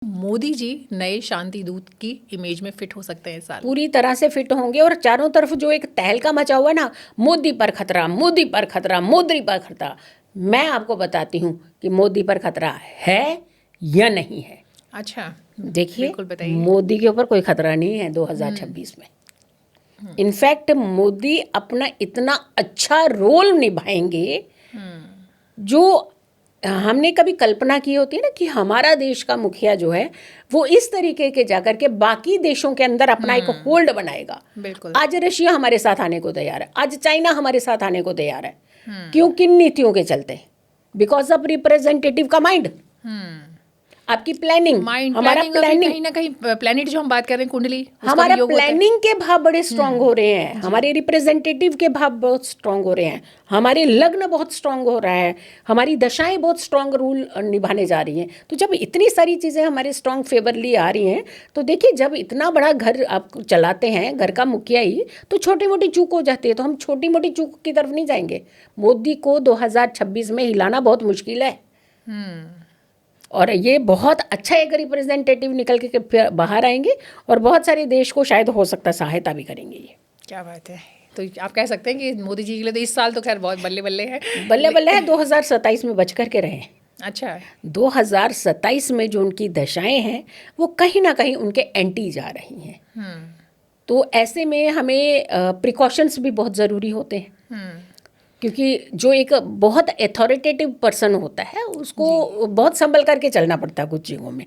मोदी जी नए शांति दूत की इमेज में फिट हो सकते हैं इस साल? पूरी तरह से फिट होंगे। और चारों तरफ जो एक तहलका मचा हुआ है ना, मोदी पर खतरा, मोदी पर खतरा, मोदी पर खतरा, मैं आपको बताती हूँ कि मोदी पर खतरा है या नहीं है। अच्छा, देखिए, बिल्कुल बताइए। मोदी के ऊपर कोई खतरा नहीं है 2026 में। इनफैक्ट मोदी अपना इतना अच्छा रोल निभाएंगे जो हमने कभी कल्पना की होती है ना, कि हमारा देश का मुखिया जो है वो इस तरीके के जाकर के बाकी देशों के अंदर अपना एक होल्ड बनाएगा। बिल्कुल। आज रशिया हमारे साथ आने को तैयार है, आज चाइना हमारे साथ आने को तैयार है। क्यों? किन नीतियों के चलते? बिकॉज ऑफ रिप्रेजेंटेटिव का माइंड, आपकी प्लानिंग, माइंड हमारा प्लानिंग, कहीं ना कहीं प्लेनेट जो हम बात कर रहे हैं, कुंडली, उसका हमारा भी योग होता है। प्लानिंग के भाव बड़े स्ट्रांग हो रहे हैं, हमारे रिप्रेजेंटेटिव के भाव बहुत स्ट्रांग हो रहे हैं, हमारे लग्न बहुत स्ट्रांग हो रहा है, हमारी दशाएं बहुत स्ट्रांग रूल निभाने जा रही हैं। तो जब इतनी सारी चीज़ें हमारे स्ट्रांग फेवरली आ रही हैं, तो देखिए, जब इतना बड़ा घर आप चलाते हैं, घर का मुखिया ही, तो छोटी मोटी चूक हो जाती है। तो हम छोटी मोटी चूक की तरफ नहीं जाएंगे। मोदी को 2026 में हिलाना बहुत मुश्किल है। और ये बहुत अच्छा एक रिप्रेजेंटेटिव निकल के बाहर आएंगे और बहुत सारे देश को शायद हो सकता है सहायता भी करेंगे। ये क्या बात है। तो आप कह सकते हैं कि मोदी जी के लिए तो इस साल तो खैर बहुत बल्ले बल्ले है। बल्ले बल्ले है। 2027 में बच करके रहे। अच्छा, 2027 में जो उनकी दशाएं हैं वो कहीं ना कहीं उनके एंटी जा रही हैं। तो ऐसे में हमें प्रिकॉशंस भी बहुत ज़रूरी होते हैं, क्योंकि जो एक बहुत अथॉरिटेटिव पर्सन होता है उसको बहुत संभल करके चलना पड़ता है कुछ चीज़ों में।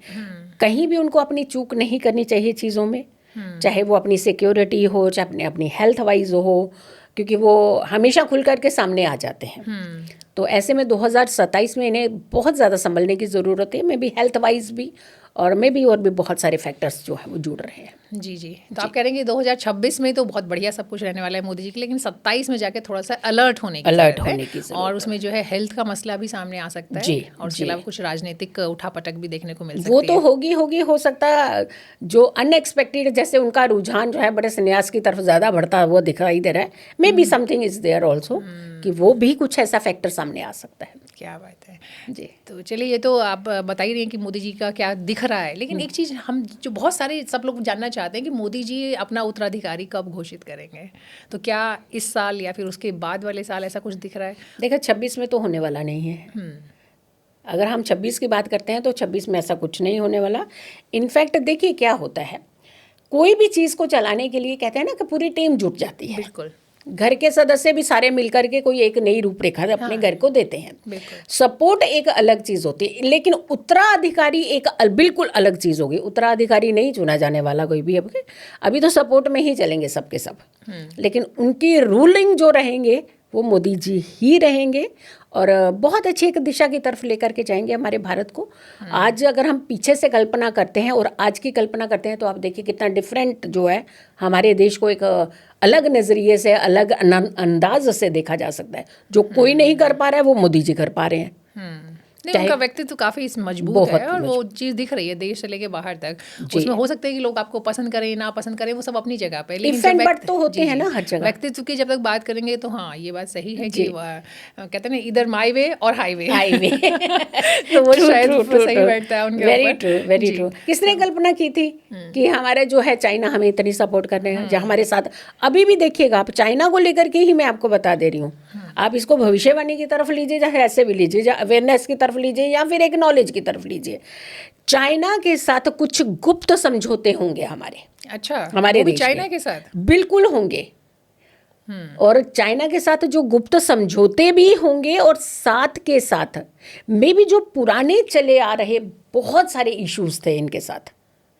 कहीं भी उनको अपनी चूक नहीं करनी चाहिए चीज़ों में, चाहे वो अपनी सिक्योरिटी हो, चाहे अपनी हेल्थ वाइज हो, क्योंकि वो हमेशा खुल करके सामने आ जाते हैं। तो ऐसे में 2027 में इन्हें बहुत ज़्यादा संभलने की ज़रूरत है। मे बी हेल्थ वाइज भी, और मे बी और भी बहुत सारे फैक्टर्स जो हैं वो जुड़ रहे हैं। जी। तो आप कह रहे हैं कि 2026 में तो बहुत बढ़िया सब कुछ रहने वाला है मोदी जी के, लेकिन 27 में जाके थोड़ा सा अलर्ट होने की ज़रूरत है। और उसमें जो है हेल्थ का मसला भी सामने आ सकता है। और उसके अलावा कुछ राजनीतिक उठापटक भी देखने को मिल सकती है। वो तो होगी हो सकता है। जो अनएक्सपेक्टेड, जैसे उनका रुझान जो है बड़े संन्यास की तरफ ज़्यादा बढ़ता है, वो दिखाई दे रहा है। Maybe something is there also, कि वो भी कुछ ऐसा फैक्टर सामने आ सकता है। क्या बात है जी। तो चलिए, ये तो आप बता ही रही हैं कि मोदी जी का क्या दिख रहा है, लेकिन एक चीज़ हम जो बहुत सारे सब लोग जानना चाहते हैं कि मोदी जी अपना उत्तराधिकारी कब घोषित करेंगे। तो क्या इस साल या फिर उसके बाद वाले साल ऐसा कुछ दिख रहा है? देखा, 26 में तो होने वाला नहीं है। अगर हम 26 की बात करते हैं तो 26 में ऐसा कुछ नहीं होने वाला। इनफैक्ट देखिए क्या होता है, कोई भी चीज़ को चलाने के लिए कहते हैं ना कि पूरी टीम जुट जाती है। बिल्कुल। घर के सदस्य भी सारे मिलकर के कोई एक नई रूपरेखा अपने घर को देते हैं। बिल्कुल। सपोर्ट एक अलग चीज़ होती है, लेकिन उत्तराधिकारी एक बिल्कुल अलग चीज़ होगी। उत्तराधिकारी नहीं चुना जाने वाला कोई भी। अभी तो सपोर्ट में ही चलेंगे सबके सब, लेकिन उनकी रूलिंग जो रहेंगे वो मोदी जी ही रहेंगे, और बहुत अच्छी एक दिशा की तरफ लेकर के जाएंगे हमारे भारत को। आज अगर हम पीछे से कल्पना करते हैं और आज की कल्पना करते हैं, तो आप देखिए कितना डिफरेंट जो है हमारे देश को एक अलग नज़रिए से, अलग अंदाज से देखा जा सकता है। जो कोई नहीं कर पा रहा है वो मोदी जी कर पा रहे हैं। नहीं, उनका व्यक्तित्व काफ़ी मजबूत है, और वो चीज़ दिख रही है देश से लेके बाहर तक। उसमें हो सकता है कि लोग आपको पसंद करें ना पसंद करें, वो सब अपनी जगह पे, लेकिन बट तो होते हैं ना हर जगह। व्यक्तित्व की जब तक बात करेंगे तो हाँ, ये बात सही है कि कहते हैं ना, इधर माई वे और हाईवे तो वो शायद सही बैठता है उनके ऊपर। Very true. किसने कल्पना की थी कि हमारे जो है चाइना हमें इतनी सपोर्ट कर रहे हैं, जो हमारे साथ अभी भी देखिएगा आप, चाइना को लेकर के ही मैं आपको बता दे रही हूँ। आप इसको भविष्यवाणी की तरफ लीजिए, या ऐसे भी लीजिए, या अवेयरनेस की तरफ लीजिए, या फिर एक नॉलेज की तरफ लीजिए। चाइना के साथ कुछ गुप्त समझौते होंगे हमारे। अच्छा, हमारे देश चाइना के साथ बिल्कुल होंगे। और चाइना के साथ जो गुप्त समझौते भी होंगे, और साथ के साथ में भी जो पुराने चले आ रहे बहुत सारे इश्यूज थे इनके साथ,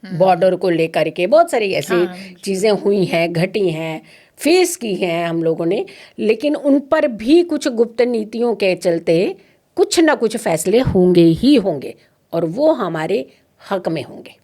बॉर्डर को लेकर के बहुत सारी ऐसी चीज़ें हुई हैं, घटी हैं, फेस की हैं हम लोगों ने, लेकिन उन पर भी कुछ गुप्त नीतियों के चलते कुछ ना कुछ फैसले होंगे ही होंगे, और वो हमारे हक में होंगे।